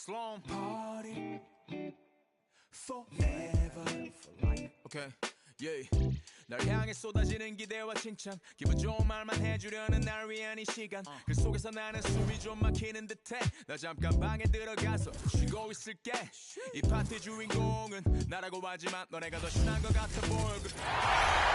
Sloan. Party forever for life. Okay, yeah. 널 향해 쏟아지는 기대와 칭찬 기분 좋은 말만 해주려는 날 위한 이 시간 그 속에서 나는 숨이 좀 막히는 듯해 나 잠깐 방에 들어가서 쉬고 있을게 이 파티 주인공은 나라고 하지만 너네가 더 신난 것 같아 보여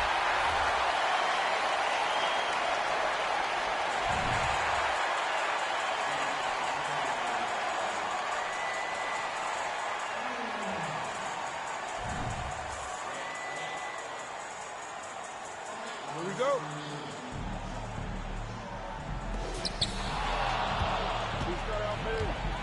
Here we go. Who's got out move?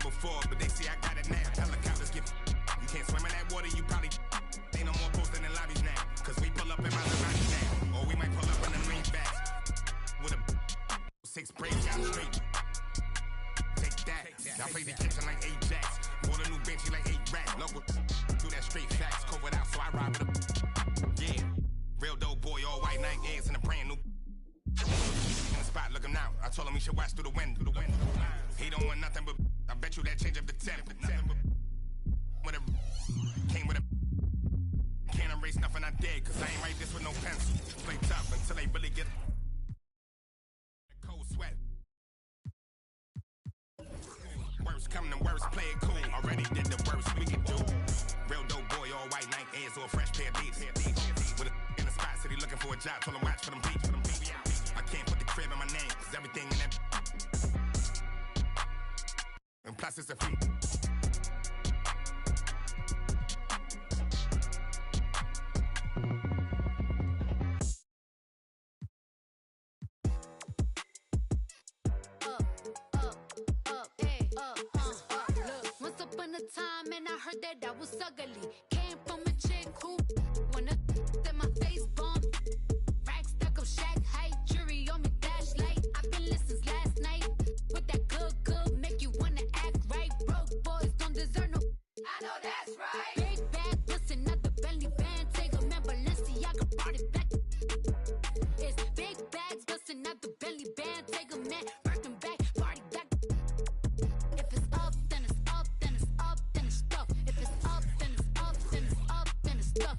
Before, but they see I got it now. Helicopters get. You can't swim in that water, you probably ain't no more posting in lobbies now. Cause we pull up in Maserati now. Or we might pull up in the greenbacks with a 6 braids down the street. Take that. Y'all play the kitchen like Ajax. Bought a new Benchy like 8 racks. Local do that straight facts. Covered out, so I ride with a. Yeah. Real dope boy, all white Nike Airs in a brand new. In the spot looking out. I told him he should watch through the window. He don't want nothing but. I bet you that change up the temp. With a came with a can't erase nothing I did, cause I ain't write this with no pencil. Play tough until they really get a cold sweat. Worst come to worst, play it cool. Already did the worst we can do. Real dope boy, all white Nike Airs or a fresh pair of beats. With a in the spot, city looking for a job, told him watch for them beats. I can't put the crib in my name, cause everything in that. And plus it's a free. Look, once upon a time and I heard that I was ugly. Came from a chick who wanna that my face bomb. Rack stuck up shack height, jury on me flashlight. I've been listening last night with that good make you wanna act right. Broke boys don't deserve no. I know that's right. Big bag, listen at the Bentley band. Take a man, Balenciaga brought it back. It's big bags, bustin' at the Bentley band. Take a man, Birkin back, party back. If it's up, then it's up, then it's up, then it's stuff. If it's up, then it's up, then it's up, then it's stuff.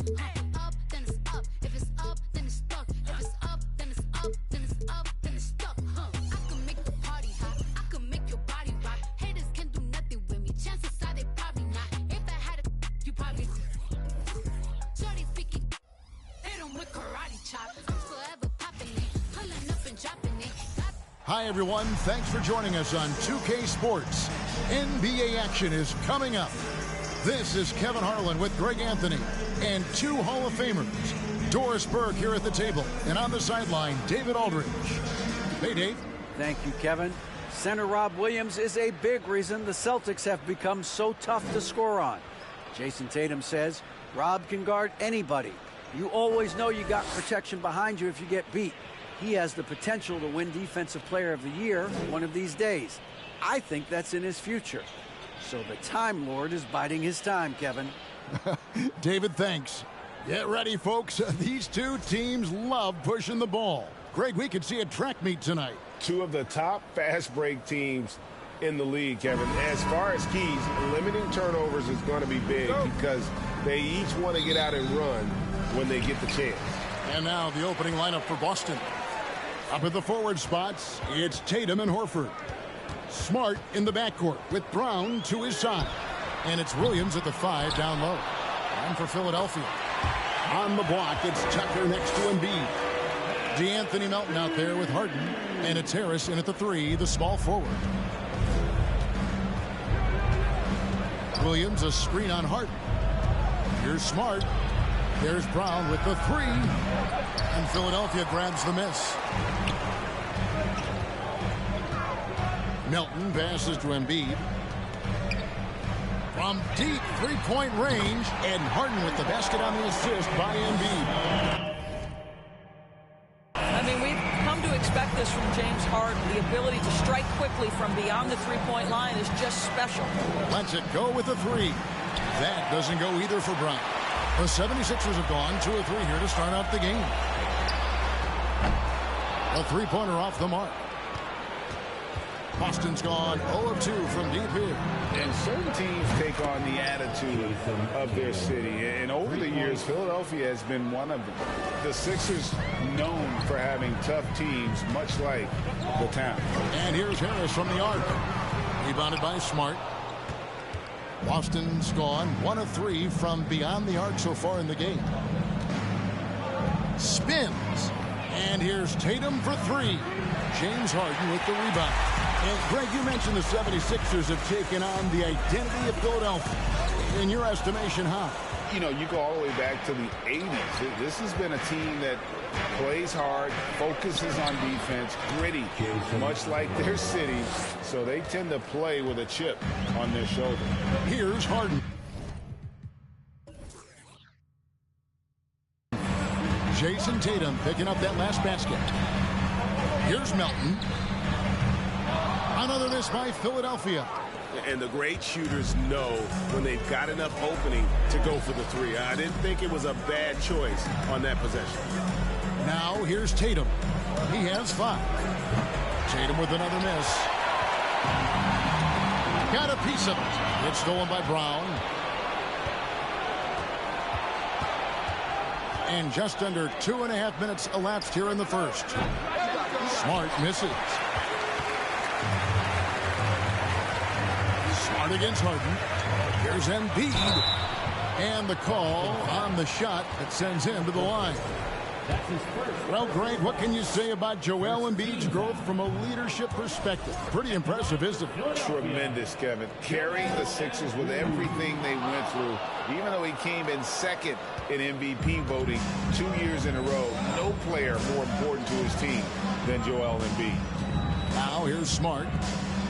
Up, then it's up. If it's up, then it's stuck. If it's up, then it's up, then it's up, then it's stuck. I can make the party hot. I can make your body rock. Haters can do nothing. Hi, everyone. Thanks for joining us on 2K Sports. NBA action is coming up. This is Kevin Harlan with Greg Anthony and two Hall of Famers. Doris Burke here at the table, and on the sideline, David Aldridge. Hey, Dave. Thank you, Kevin. Center Rob Williams is a big reason the Celtics have become so tough to score on. Jason Tatum says Rob can guard anybody. You always know you got protection behind you if you get beat. He has the potential to win Defensive Player of the Year one of these days. I think that's in his future. So the Time Lord is biding his time, Kevin. David, thanks. Get ready, folks. These two teams love pushing the ball. Greg, we could see a track meet tonight. Two of the top fast break teams in the league, Kevin. As far as keys, limiting turnovers is going to be big because they each want to get out and run when they get the chance. And now the opening lineup for Boston. Up at the forward spots, it's Tatum and Horford. Smart in the backcourt with Brown to his side. And it's Williams at the 5 down low. And for Philadelphia. On the block, it's Tucker next to Embiid. DeAnthony Melton out there with Harden. And it's Harris in at the 3, the small forward. Williams, a screen on Harden. Here's Smart. There's Brown with the 3. And Philadelphia grabs the miss. Melton passes to Embiid. From deep three-point range, and Harden with the basket on the assist by Embiid. I mean, we've come to expect this from James Harden. The ability to strike quickly from beyond the three-point line is just special. Lets it go with the 3. That doesn't go either for Brown. The 76ers have gone 2 of 3 here to start out the game. A three-pointer off the mark. Boston's gone 0 of 2 from deep here. And certain teams take on the attitude of their city. And over the years, Philadelphia has been one of the Sixers known for having tough teams, much like the town. And here's Harris from the arc. Rebounded by Smart. Boston's gone 1 of 3 from beyond the arc so far in the game. Spins. And here's Tatum for 3. James Harden with the rebound. And Greg, you mentioned the 76ers have taken on the identity of Philadelphia. In your estimation, how? You know, you go all the way back to the 80s. This has been a team that plays hard, focuses on defense, gritty, much like their city. So they tend to play with a chip on their shoulder. Here's Harden. Jason Tatum picking up that last basket. Here's Melton. Another miss by Philadelphia. And the great shooters know when they've got enough opening to go for the 3. I didn't think it was a bad choice on that possession. Now here's Tatum. He has 5. Tatum with another miss. Got a piece of it. It's stolen by Brown. And just under 2.5 minutes elapsed here in the first. Smart misses. Smart against Harden. Here's Embiid. And the call on the shot that sends him to the line. Well, Greg, what can you say about Joel Embiid's growth from a leadership perspective? Pretty impressive, isn't it? Tremendous, Kevin. Carrying the Sixers with everything they went through. Even though he came in second in MVP voting 2 years in a row, no player more important to his team than Joel Embiid. Now here's Smart.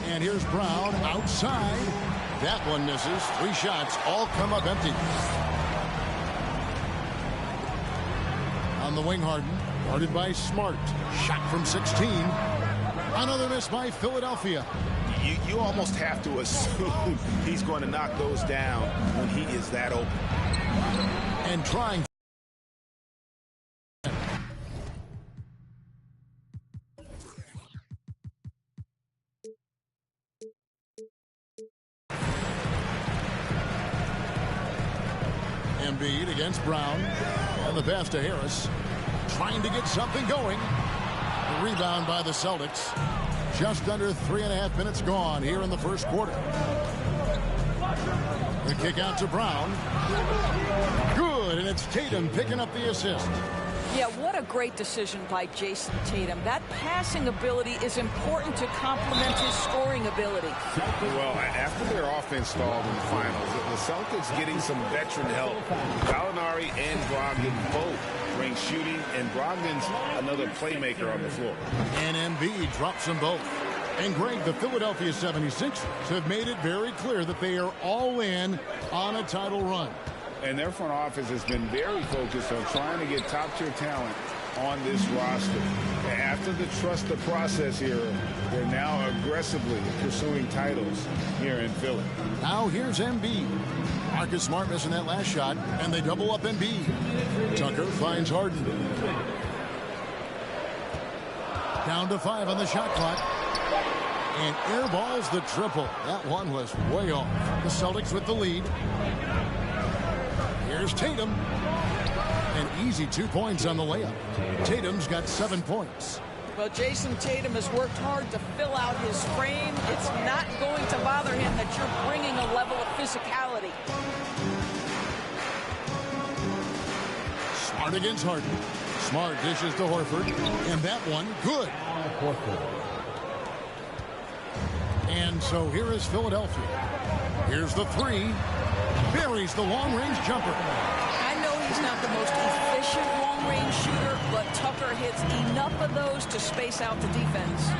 And here's Brown outside. That one misses. 3 shots all come up empty. On the wing, Harden. Guarded by Smart. Shot from 16. Another miss by Philadelphia. You almost have to assume he's going to knock those down when he is that open. And trying. Embiid against Brown. And the pass to Harris. Trying to get something going. The rebound by the Celtics. Just under 3.5 minutes gone here in the first quarter. The kick out to Brown. Good, and it's Tatum picking up the assist. Yeah, what a great decision by Jason Tatum. That passing ability is important to complement his scoring ability. Well, after their offense stalled in the finals, the Celtics getting some veteran help. Gallinari and Brogdon both bring shooting, and Brogdon's another playmaker on the floor. And Embiid drops them both. And Greg, the Philadelphia 76ers have made it very clear that they are all in on a title run. And their front office has been very focused on trying to get top-tier talent on this roster. After the trust the process era, they're now aggressively pursuing titles here in Philly. Now here's Embiid. Marcus Smart missing that last shot, and they double up Embiid. Tucker finds Harden. Down to 5 on the shot clock. And airballs the triple. That one was way off. The Celtics with the lead. Here's Tatum. An easy 2 points on the layup. Tatum's got 7 points. Well, Jason Tatum has worked hard to fill out his frame. It's not going to bother him that you're bringing a level of physicality. Smart against Harden. Smart dishes to Horford. And that one, good. And so here is Philadelphia. Here's the 3. Buries the long-range jumper. I know he's not the most efficient long-range shooter, but Tucker hits enough of those to space out the defense.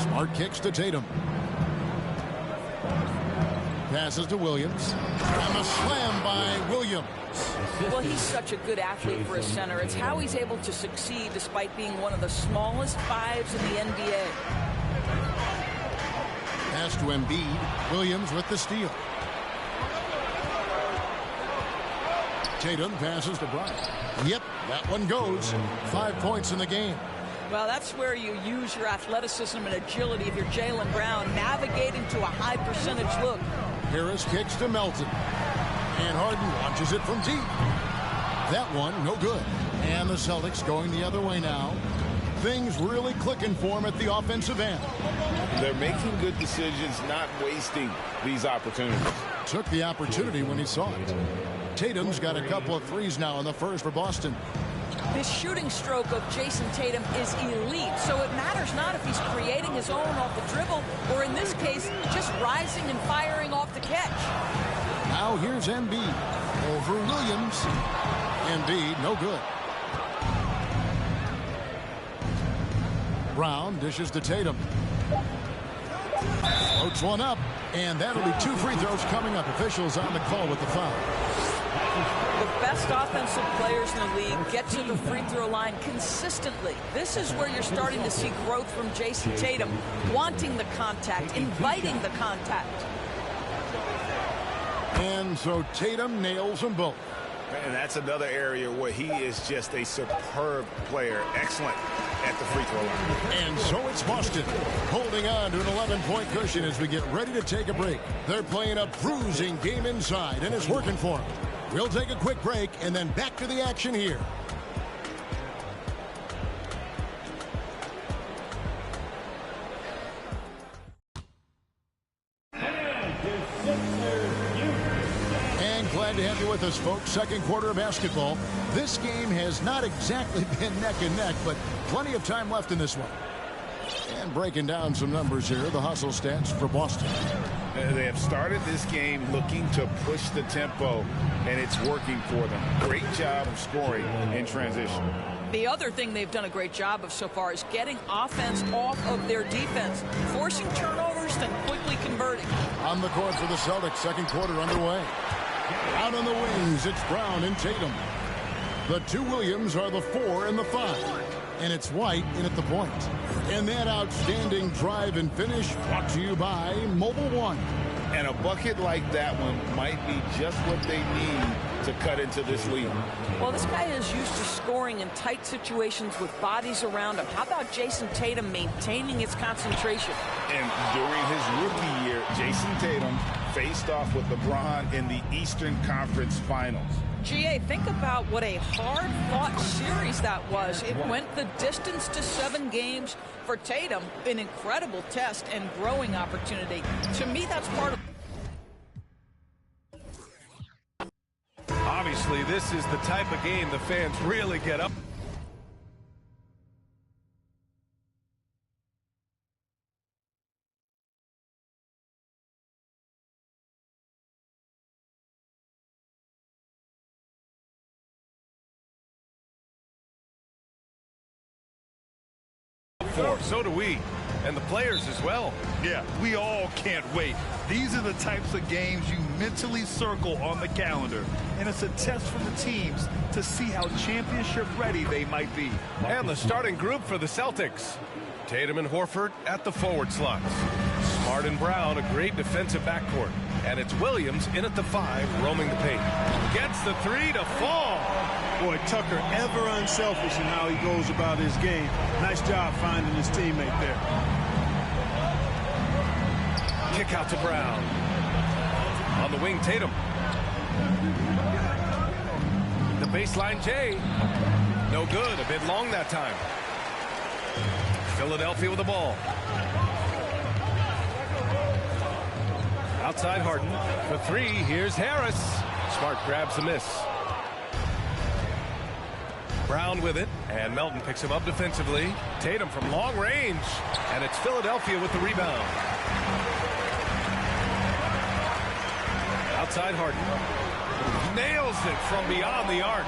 Smart kicks to Tatum. Passes to Williams. And the slam by Williams. Well, he's such a good athlete for a center. It's how he's able to succeed despite being one of the smallest 5s in the NBA. Pass to Embiid. Williams with the steal. Tatum passes to Bryant. Yep, that one goes. 5 points in the game. Well, that's where you use your athleticism and agility if you're Jaylen Brown, navigating to a high percentage look. Harris kicks to Melton. And Harden launches it from deep. That one, no good. And the Celtics going the other way now. Things really clicking for him at the offensive end. They're making good decisions, not wasting these opportunities. Took the opportunity when he saw it. Tatum's got a couple of threes now in the first for Boston. This shooting stroke of Jason Tatum is elite, so it matters not if he's creating his own off the dribble, or in this case, just rising and firing off the catch. Now here's Embiid over Williams. Embiid, no good. Brown dishes to Tatum. Floats one up, and that'll be 2 free throws coming up. Officials on the call with the foul. The best offensive players in the league get to the free throw line consistently. This is where you're starting to see growth from Jason Tatum, wanting the contact, inviting the contact. And so Tatum nails them both. And that's another area where he is just a superb player. Excellent at the free throw line. And so it's Boston holding on to an 11-point cushion as we get ready to take a break. They're playing a bruising game inside, and it's working for them. We'll take a quick break and then back to the action here. And glad to have you with us, folks. Second quarter of basketball. This game has not exactly been neck and neck, but plenty of time left in this one. And breaking down some numbers here, the hustle stats for Boston. They have started this game looking to push the tempo, and it's working for them. Great job of scoring in transition. The other thing they've done a great job of so far is getting offense off of their defense, forcing turnovers, then quickly converting. On the court for the Celtics, second quarter underway. Out on the wings, it's Brown and Tatum. The 2 Williams are the 4 and the 5. And it's White in at the point. And that outstanding drive and finish brought to you by Mobile One. And a bucket like that one might be just what they need to cut into this lead. Well, this guy is used to scoring in tight situations with bodies around him. How about Jason Tatum maintaining his concentration? And during his rookie year, Jason Tatum faced off with LeBron in the Eastern Conference Finals. GA, think about what a hard-fought series that was. It went the distance to 7 games. For Tatum, an incredible test and growing opportunity. To me, that's part of... Obviously, this is the type of game the fans really get up. So do we, and the players as well. Yeah, we all can't wait. These are the types of games you mentally circle on the calendar, and it's a test for the teams to see how championship ready they might be. And the starting group for the Celtics: Tatum and Horford at the forward slots, Smart and Brown, a great defensive backcourt, and it's Williams in at the 5, roaming the paint. Gets the 3 to fall. Boy, Tucker ever unselfish in how he goes about his game. Nice job finding his teammate there. Kick out to Brown. On the wing, Tatum. The baseline, Jay. No good. A bit long that time. Philadelphia with the ball. Outside Harden. For 3, here's Harris. Smart grabs the miss. Brown with it, and Melton picks him up defensively. Tatum from long range, and it's Philadelphia with the rebound. Outside Harden. Nails it from beyond the arc.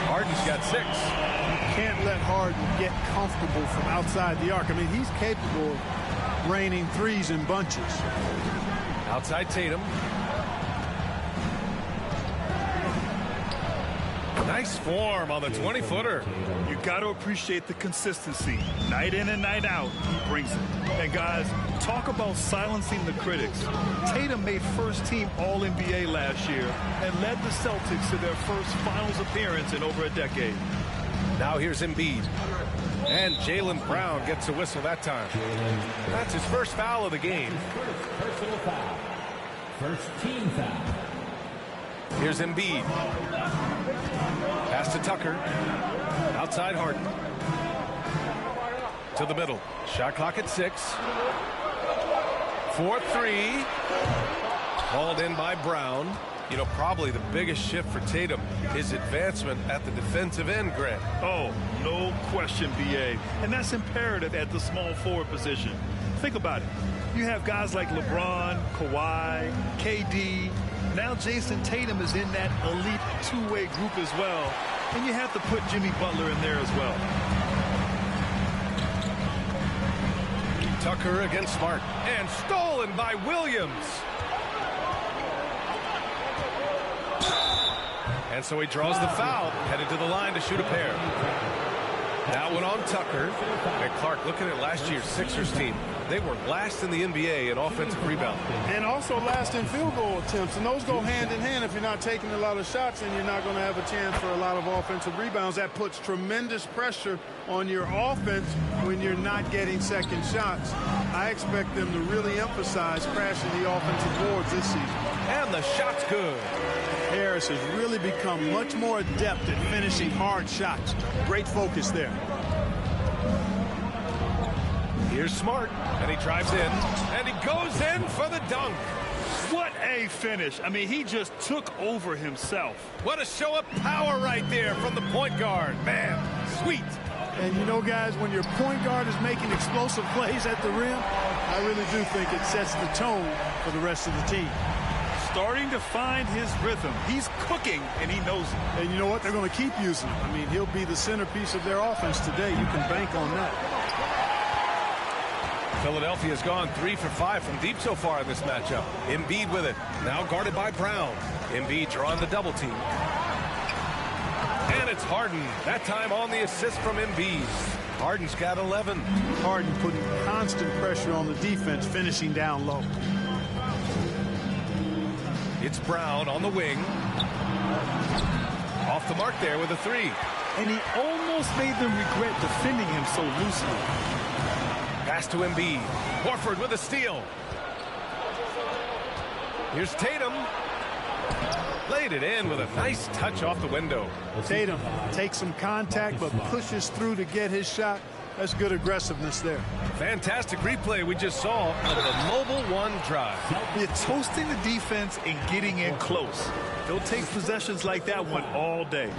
Harden's got 6. You can't let Harden get comfortable from outside the arc. I mean, he's capable of raining 3s in bunches. Outside Tatum. Nice form on the 20-footer. You got to appreciate the consistency. Night in and night out, he brings it. And guys, talk about silencing the critics. Tatum made first-team All-NBA last year and led the Celtics to their first finals appearance in over a decade. Now here's Embiid. And Jaylen Brown gets a whistle that time. That's his first foul of the game. Personal foul. First team foul. Here's Embiid. Pass to Tucker. Outside Harden. To the middle. Shot clock at 6. 4-3. Called in by Brown. You know, probably the biggest shift for Tatum, his advancement at the defensive end, Grant. Oh, no question, B.A. And that's imperative at the small forward position. Think about it. You have guys like LeBron, Kawhi, KD. Now Jason Tatum is in that elite two-way group as well. And you have to put Jimmy Butler in there as well. Tucker against Smart. And stolen by Williams. And so he draws the foul, headed to the line to shoot a pair. That one on Tucker. And Clark, looking at last year's Sixers team, they were last in the NBA in offensive rebound. And also last in field goal attempts. And those go hand in hand. If you're not taking a lot of shots, then you're not going to have a chance for a lot of offensive rebounds. That puts tremendous pressure on your offense when you're not getting second shots. I expect them to really emphasize crashing the offensive boards this season. And the shot's good. Harris has really become much more adept at finishing hard shots. Great focus there. Here's Smart, and he drives in, and he goes in for the dunk. What a finish. I mean, he just took over himself. What a show of power right there from the point guard. Man, sweet. And you know, guys, when your point guard is making explosive plays at the rim, I really do think it sets the tone for the rest of the team. Starting to find his rhythm. He's cooking, and he knows it. And you know what? They're going to keep using him. I mean, he'll be the centerpiece of their offense today. You can bank on that. Philadelphia's gone 3 for 5 from deep so far in this matchup. Embiid with it. Now guarded by Brown. Embiid drawing the double team. And it's Harden. That time on the assist from Embiid. Harden's got 11. Harden putting constant pressure on the defense, finishing down low. It's Brown on the wing. Off the mark there with a 3. And he almost made them regret defending him so loosely. Pass to Embiid. Horford with a steal. Here's Tatum. Laid it in with a nice touch off the window. Tatum takes some contact but pushes through to get his shot. That's good aggressiveness there. Fantastic replay we just saw of the Mobile One drive. You're toasting the defense and getting in close. They'll take possessions like that one all day.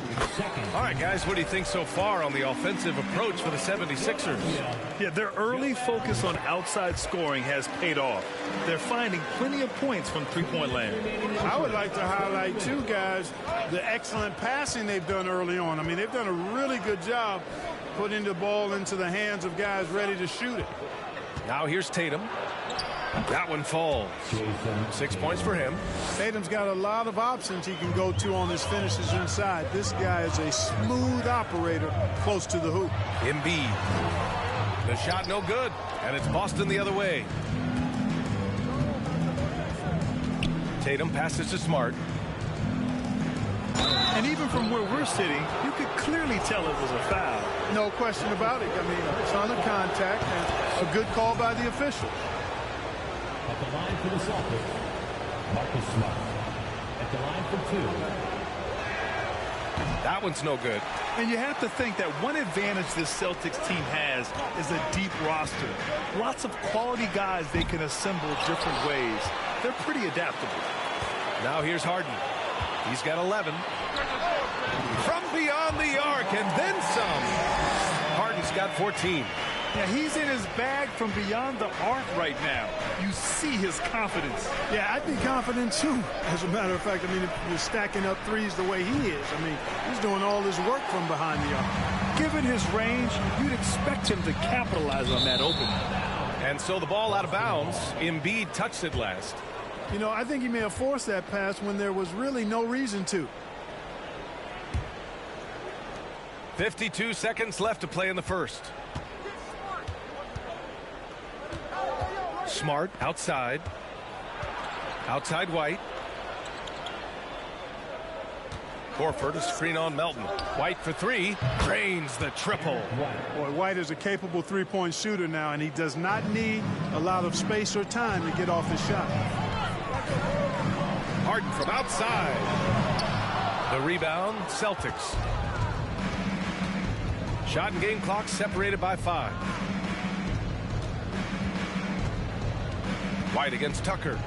All right, guys, what do you think so far on the offensive approach for the 76ers? Yeah, their early focus on outside scoring has paid off. They're finding plenty of points from three-point land. I would like to highlight, too, guys, the excellent passing they've done early on. I mean, they've done a really good job putting the ball into the hands of guys ready to shoot it. Now here's Tatum. That one falls. 6 points for him. Tatum's got a lot of options he can go to on his finishes inside. This guy is a smooth operator close to the hoop. Embiid. The shot no good, and it's Boston the other way. Tatum passes to Smart. And even from where we're sitting, you could clearly tell it was a foul. No question about it. I mean, a ton of contact and a good call by the official. At the line for the Celtics, Marcus Smart. At the line for 2. That one's no good. And you have to think that one advantage this Celtics team has is a deep roster. Lots of quality guys they can assemble different ways. They're pretty adaptable. Now here's Harden. He's got 11. From beyond the arc and then some. Harden's got 14. Yeah, he's in his bag from beyond the arc right now. You see his confidence. Yeah, I'd be confident too. As a matter of fact, I mean, if you're stacking up threes the way he is, I mean, he's doing all his work from behind the arc. Given his range, you'd expect him to capitalize on that opening. And so the ball out of bounds. Embiid touched it last. You know, I think he may have forced that pass when there was really no reason to. 52 seconds left to play in the first. Smart outside. Outside White. Horford, a screen on Melton. White for 3. Drains the triple. Boy, White is a capable three-point shooter now, and he does not need a lot of space or time to get off the shot. Harden from outside. The rebound, Celtics. Shot and game clock separated by 5. White against Tucker.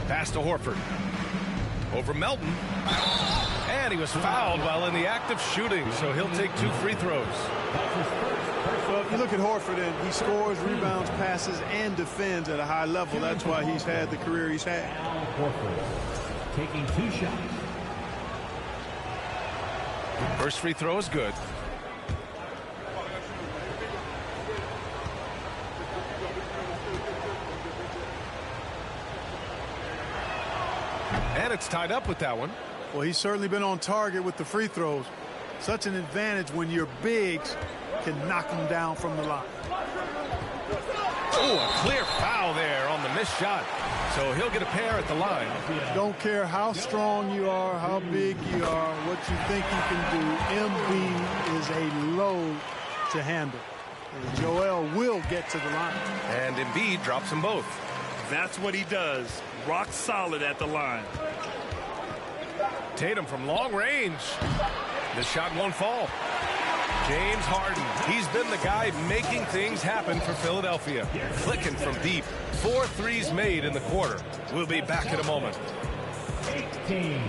Pass to Horford. Over Melton. And he was fouled while in the act of shooting, so he'll take 2 free throws. Well, if you look at Horford, and he scores, rebounds, passes, and defends at a high level. That's why he's had the career he's had. Horford taking 2 shots. First free throw is good. And it's tied up with that one. Well, he's certainly been on target with the free throws. Such an advantage when your bigs can knock them down from the line. Oh, a clear foul there on the missed shot. So he'll get a pair at the line. Don't care how strong you are, how big you are, what you think you can do. Embiid is a load to handle. And Joel will get to the line. And Embiid drops them both. That's what he does. Rock solid at the line. Tatum from long range. The shot won't fall. James Harden. He's been the guy making things happen for Philadelphia. Clicking from deep. 4 threes made in the quarter. We'll be back in a moment. 18.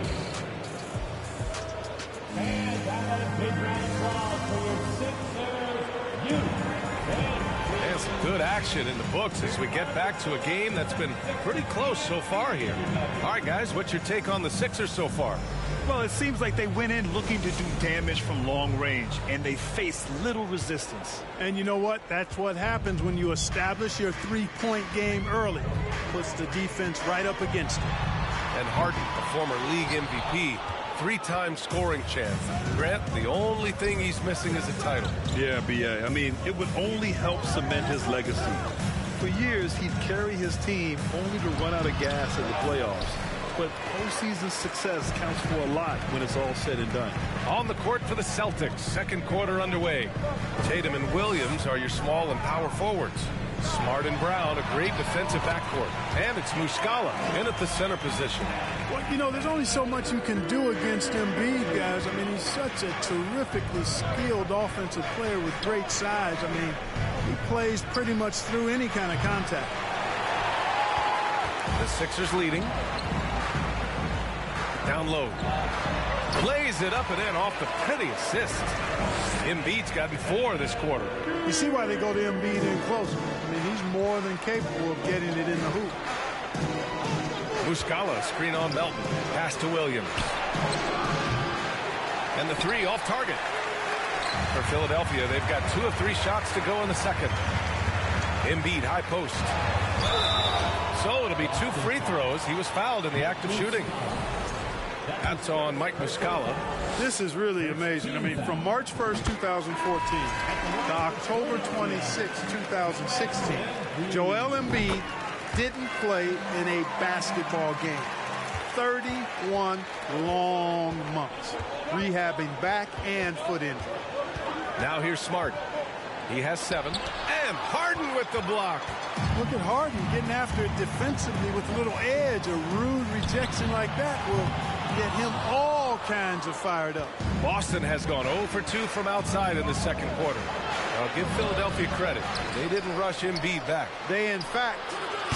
And that big round applause for your Sixers. There's some good action in the books as we get back to a game that's been pretty close so far here. All right, guys, what's your take on the Sixers so far? Well, it seems like they went in looking to do damage from long range, and they faced little resistance. And you know what? That's what happens when you establish your three-point game early. Puts the defense right up against it. And Harden, the former league MVP, 3-time scoring champ. Grant, the only thing he's missing is a title. Yeah, B.A. I mean, it would only help cement his legacy. For years, he'd carry his team only to run out of gas in the playoffs. But postseason success counts for a lot when it's all said and done. On the court for the Celtics, second quarter underway. Tatum and Williams are your small and power forwards. Smart and Brown, a great defensive backcourt. And it's Muscala in at the center position. Well, you know, there's only so much you can do against Embiid, guys. I mean, he's such a terrifically skilled offensive player with great size. I mean, he plays pretty much through any kind of contact. The Sixers leading. Down low. Lays it up and in off the pretty assist. Embiid's gotten 4 this quarter. You see why they go to Embiid in closer. I mean, he's more than capable of getting it in the hoop. Muscala, screen on Melton. Pass to Williams. And the 3 off target. For Philadelphia, they've got 2 of 3 shots to go in the second. Embiid, high post. So it'll be 2 free throws. He was fouled in the act of shooting. That's on Mike Muscala. This is really amazing. I mean, from March 1st, 2014 to October 26, 2016, Joel Embiid didn't play in a basketball game. 31 long months, rehabbing back and foot injury. Now here's Smart. He has 7. And Harden with the block. Look at Harden getting after it defensively with a little edge. A rude rejection like that will get him all kinds of fired up. Boston has gone 0 for 2 from outside in the second quarter. I'll give Philadelphia credit. They didn't rush Embiid back. They, in fact,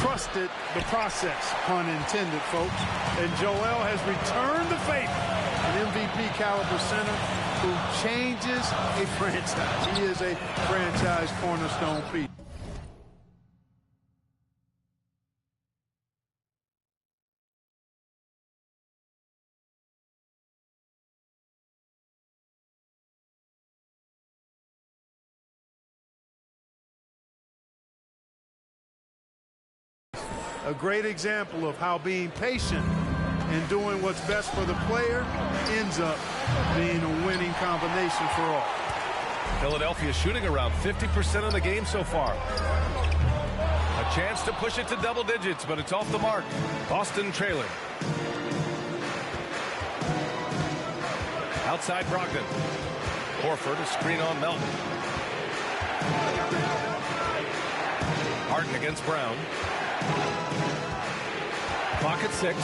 trusted the process, pun intended, folks. And Joel has returned the favor. An MVP caliber center who changes a franchise. He is a franchise cornerstone piece. A great example of how being patient and doing what's best for the player ends up being a winning combination for all. Philadelphia shooting around 50% of the game so far. A chance to push it to double digits, but it's off the mark. Boston trailing. Outside Brogdon. Horford, a screen on Melton. Harden against Brown. Clock at 6.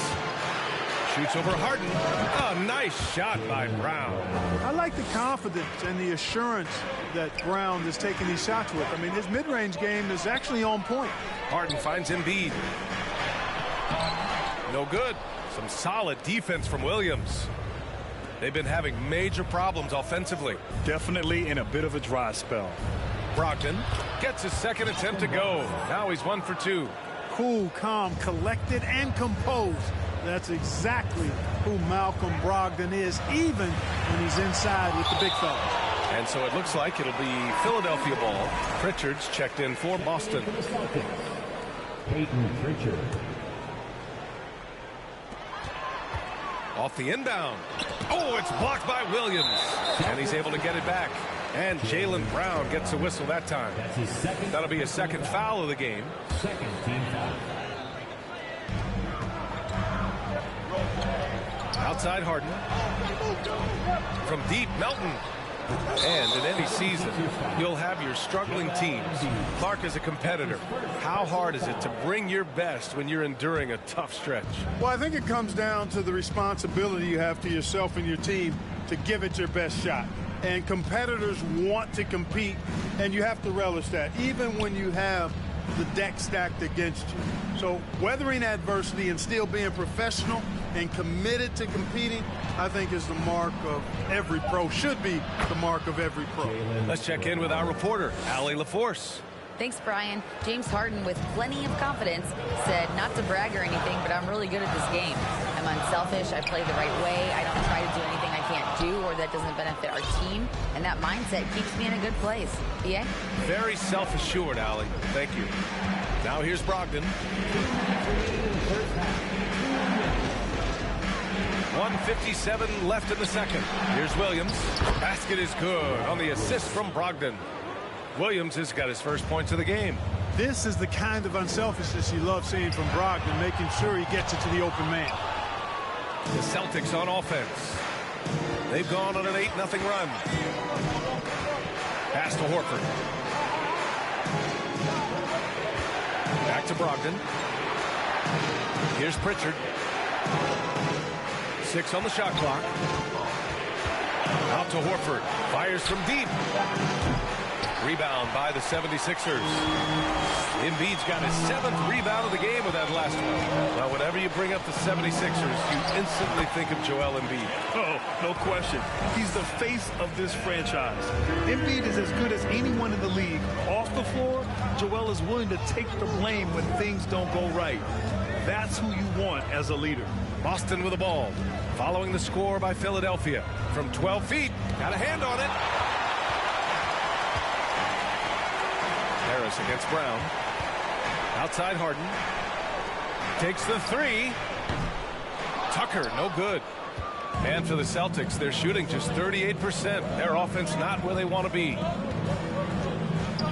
Shoots over Harden. Oh, nice shot by Brown. I like the confidence and the assurance that Brown is taking these shots with. I mean, his mid-range game is actually on point. Harden finds Embiid. No good. Some solid defense from Williams. They've been having major problems offensively. Definitely in a bit of a dry spell. Brogdon gets his second attempt to go. Now he's 1 for 2. Cool, calm, collected, and composed. That's exactly who Malcolm Brogdon is, even when he's inside with the big fella. And so it looks like it'll be Philadelphia ball. Pritchard's checked in for Boston. Peyton Pritchard. Off the inbound. Oh, it's blocked by Williams. And he's able to get it back. And Jaylen Brown gets a whistle that time. That's his second. That'll be a second foul of the game. Second team foul. Outside Harden. From deep, Melton. And in any season, you'll have your struggling teams. Clark is a competitor. How hard is it to bring your best when you're enduring a tough stretch? Well, I think it comes down to the responsibility you have to yourself and your team to give it your best shot. And competitors want to compete, and you have to relish that, even when you have the deck stacked against you. So weathering adversity and still being professional and committed to competing, I think is the mark of every pro, should be the mark of every pro. Let's check in with our reporter, Allie LaForce. Thanks, Brian. James Harden, with plenty of confidence, said not to brag or anything, but I'm really good at this game. I'm unselfish. I play the right way. I don't try to do anything I can't do or that doesn't benefit our team. And that mindset keeps me in a good place. BA? Very self-assured, Allie. Thank you. Now here's Brogdon. 1:57 left in the second. Here's Williams. Basket is good on the assist from Brogdon. Williams has got his first points of the game. This is the kind of unselfishness you love seeing from Brogdon, making sure he gets it to the open man. The Celtics on offense. They've gone on an 8-0 run. Pass to Horford. Back to Brogdon. Here's Pritchard. 6 on the shot clock. Out to Horford. Fires from deep. Rebound by the 76ers. Embiid's got his 7th rebound of the game with that last one. Well, whenever you bring up the 76ers, you instantly think of Joel Embiid. Oh, no question. He's the face of this franchise. Embiid is as good as anyone in the league. Off the floor, Joel is willing to take the blame when things don't go right. That's who you want as a leader. Boston with the ball. Following the score by Philadelphia. From 12 feet. Got a hand on it. Harris against Brown. Outside Harden. Takes the 3. Tucker, no good. And for the Celtics, they're shooting just 38%. Their offense not where they want to be.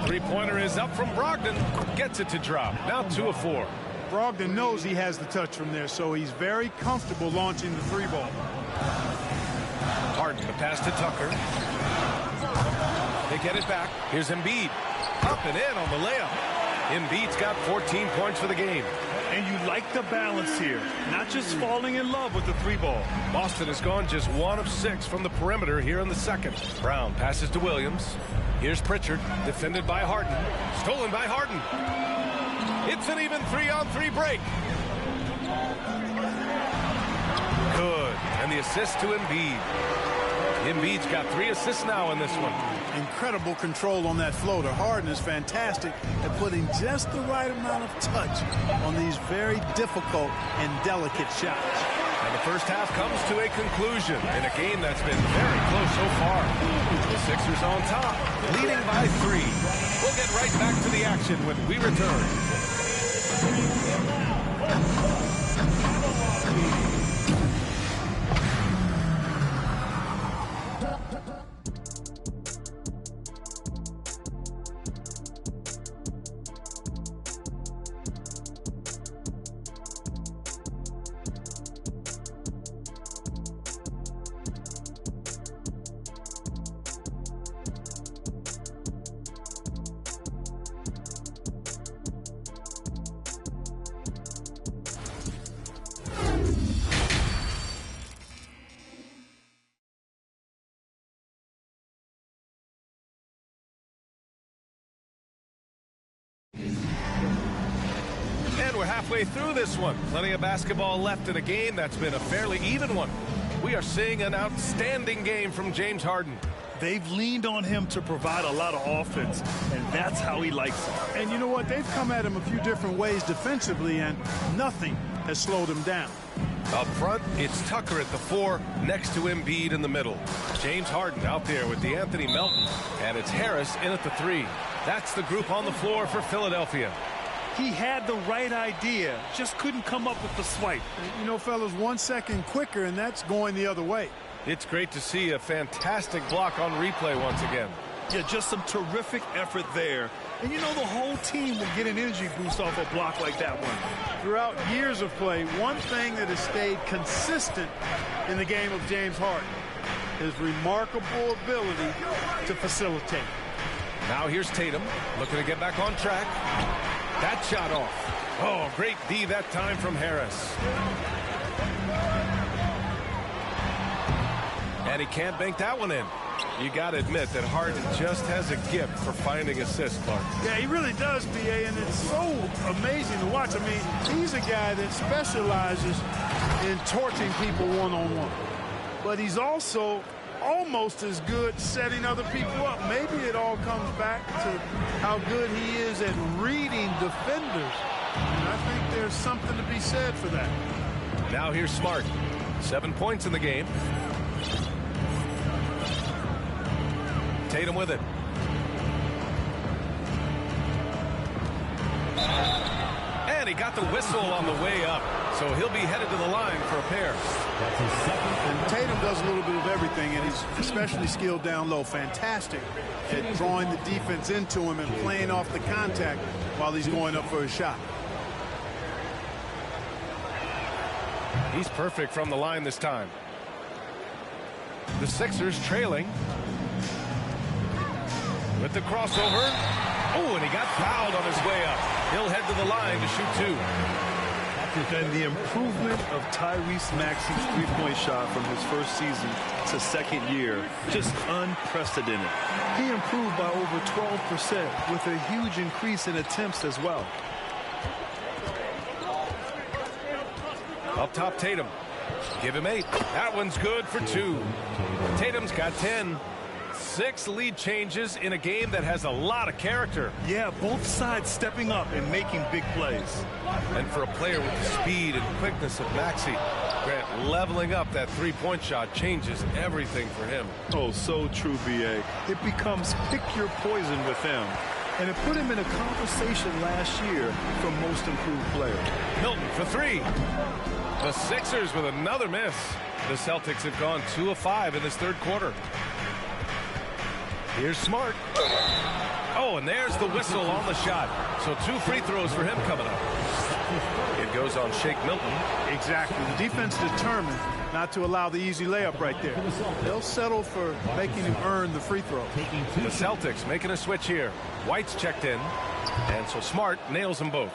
Three-pointer is up from Brogdon. Gets it to drop. Now 2 of 4. Brogdon knows he has the touch from there, so he's very comfortable launching the 3-ball. Harden, the pass to Tucker. They get it back. Here's Embiid. Up and in on the layup. Embiid's got 14 points for the game. And you like the balance here, not just falling in love with the 3-ball. Boston has gone just 1 of 6 from the perimeter here in the second. Brown passes to Williams. Here's Pritchard, defended by Harden. Stolen by Harden. It's an even 3-on-3 break. Good. And the assist to Embiid. Embiid's got 3 assists now in this one. Incredible control on that floater. Harden is fantastic at putting just the right amount of touch on these very difficult and delicate shots. And the first half comes to a conclusion in a game that's been very close so far. The Sixers on top, leading by 3. We'll get right back to the action when we return. We're halfway through this one. Plenty of basketball left in a game that's been a fairly even one. We are seeing an outstanding game from James Harden. They've leaned on him to provide a lot of offense, and that's how he likes it. And you know what? They've come at him a few different ways defensively, and nothing has slowed him down. Up front, it's Tucker at the 4, next to Embiid in the middle. James Harden out there with DeAnthony Melton, and it's Harris in at the 3. That's the group on the floor for Philadelphia. He had the right idea, just couldn't come up with the swipe. You know, fellas, 1 second quicker, and that's going the other way. It's great to see a fantastic block on replay once again. Yeah, just some terrific effort there. And you know, the whole team will get an energy boost off a block like that one. Throughout years of play, one thing that has stayed consistent in the game of James Harden is remarkable ability to facilitate. Now here's Tatum, looking to get back on track. That shot off. Oh, great D that time from Harris. And he can't bank that one in. You got to admit that Harden just has a gift for finding assists, Clark. Yeah, he really does, B.A., and it's so amazing to watch. I mean, he's a guy that specializes in torching people one-on-one. But he's also almost as good setting other people up. Maybe it all comes back to how good he is at reading defenders. And I think there's something to be said for that. Now here's Smart. 7 points in the game. Tatum with it. And he got the whistle on the way up. So he'll be headed to the line for a pair. That's his second. And Tatum does a little bit of everything, and he's especially skilled down low. Fantastic at drawing the defense into him and playing off the contact while he's going up for a shot. He's perfect from the line this time. The Sixers trailing. With the crossover. Oh, and he got fouled on his way up. He'll head to the line to shoot 2. And the improvement of Tyrese Maxey's three-point shot from his first season to second year, just unprecedented. He improved by over 12% with a huge increase in attempts as well. Up top, Tatum. Give him 8. That one's good for 2. Tatum's got 10. 6 lead changes in a game that has a lot of character. Yeah, both sides stepping up and making big plays. And for a player with the speed and quickness of Maxey, Grant, leveling up that three-point shot changes everything for him. Oh, so true, B.A. It becomes pick your poison with him. And it put him in a conversation last year for most improved player. Milton for 3. The Sixers with another miss. The Celtics have gone 2 of 5 in this third quarter. Here's Smart. Oh, and there's the whistle on the shot. So 2 free throws for him coming up. It goes on Shake Milton. Exactly. The defense determined not to allow the easy layup right there. They'll settle for making him earn the free throw. The Celtics making a switch here. White's checked in. And so Smart nails them both.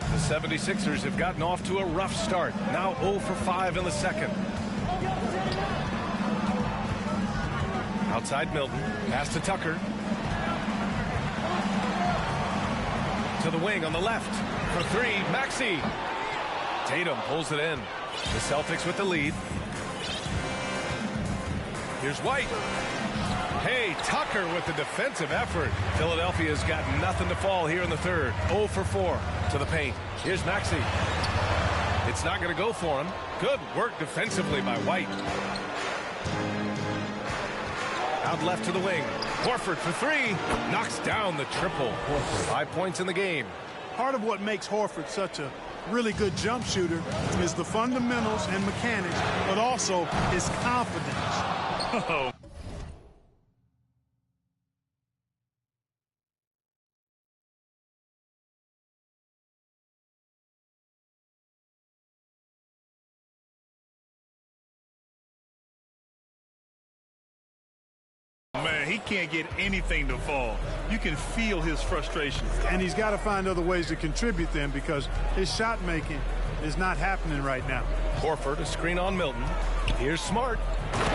The 76ers have gotten off to a rough start. Now 0 for 5 in the second. Outside Milton. Pass to Tucker. To the wing on the left. For 3, Maxey. Tatum pulls it in. The Celtics with the lead. Here's White. Hey, Tucker with the defensive effort. Philadelphia's got nothing to fall here in the third. 0 for 4 to the paint. Here's Maxey. It's not going to go for him. Good work defensively by White. Out left to the wing. Horford for 3. Knocks down the triple. 5 points in the game. Part of what makes Horford such a really good jump shooter is the fundamentals and mechanics, but also his confidence. Man, he can't get anything to fall. You can feel his frustration. And he's got to find other ways to contribute then, because his shot making is not happening right now. Horford, a screen on Milton. Here's Smart.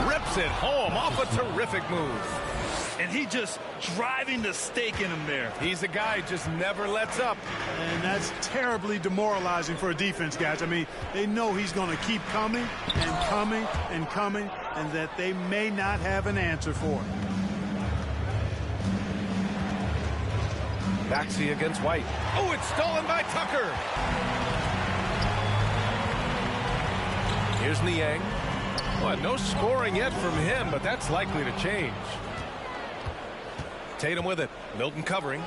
Rips it home off a terrific move. And he just driving the stake in him there. He's a guy who just never lets up. And that's terribly demoralizing for a defense, guys. I mean, they know he's going to keep coming and coming and coming, and that they may not have an answer for it. Maxey against White. Oh, it's stolen by Tucker. Here's Niang. Well, no scoring yet from him, but that's likely to change. Tatum with it. Milton covering.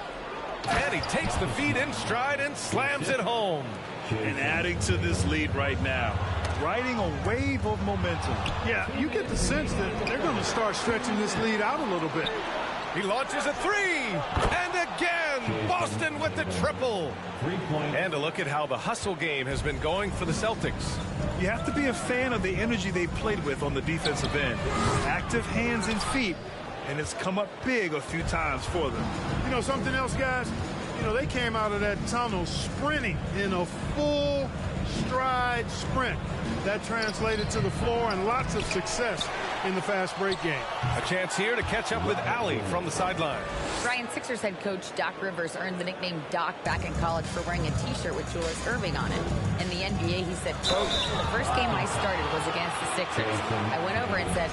And he takes the feed in stride and slams it home. And adding to this lead right now. Riding a wave of momentum. Yeah, you get the sense that they're going to start stretching this lead out a little bit. He launches a 3. And again, Boston with the triple. And a look at how the hustle game has been going for the Celtics. You have to be a fan of the energy they've played with on the defensive end. Active hands and feet. And it's come up big a few times for them. You know something else, guys? You know, they came out of that tunnel sprinting in a full stride sprint. That translated to the floor and lots of success in the fast break game. A chance here to catch up with Allie from the sideline. Brian, Sixers head coach Doc Rivers earned the nickname Doc back in college for wearing a T-shirt with Julius Erving on it. In the NBA, he said, quote, "The first game I started was against the Sixers. I went over and said,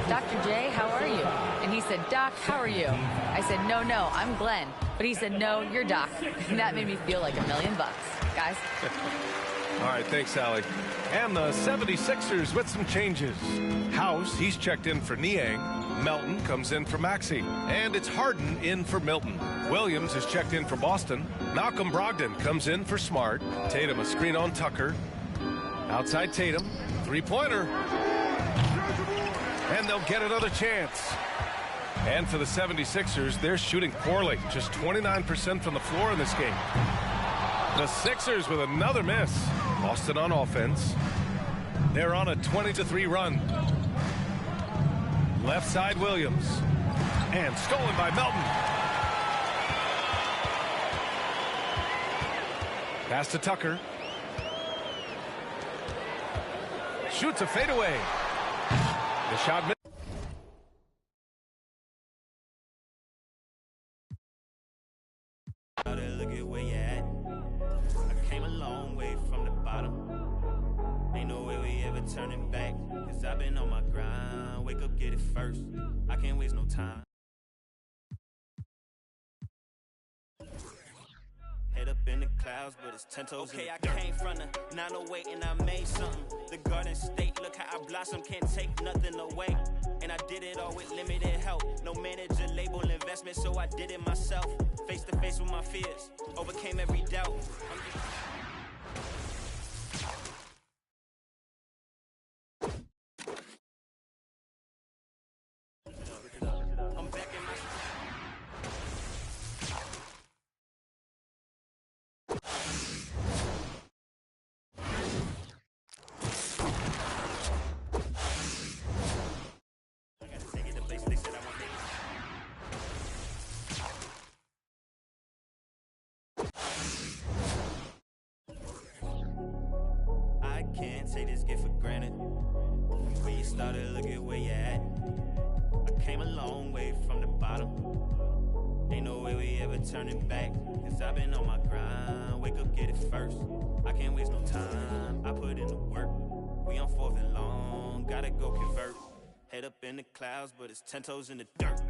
Dr. J, how are you?" And he said, "Doc, how are you?" I said, no, I'm Glenn." But he said, "No, you're Doc." And that made me feel like $1 million, guys. All right, thanks, Allie. And the 76ers with some changes. House, he's checked in for Niang. Melton comes in for Maxey. And it's Harden in for Milton. Williams is checked in for Boston. Malcolm Brogdon comes in for Smart. Tatum a screen on Tucker. Outside Tatum. Three-pointer. And they'll get another chance. And for the 76ers, they're shooting poorly. Just 29% from the floor in this game. The Sixers with another miss. Boston on offense. They're on a 20-3 run. Left side Williams. And stolen by Melton. Pass to Tucker. Shoots a fadeaway. The shot missed. Look at where you at. I came a long way from the bottom. Ain't no way we ever turning back. Cause I've been on my grind. Wake up, get it first. I can't waste no time. Head up in the clouds, but it's 10 toes in the dirt. I came from the 908 and I made something. The Garden State, look how I blossom, can't take nothing away. And I did it all with limited help. No manager, label, investment, so I did it myself. Face to face with my fears, overcame every doubt. I'm back in my... I can't take this gift for granted. When you started, look at where you at. I came a long way from the bottom. Ain't no way we ever turning back. Cause I've been on my grind. Wake up, get it first. I can't waste no time. I put in the work. We on 4th and long. Gotta go convert. Head up in the clouds, but it's 10 toes in the dirt.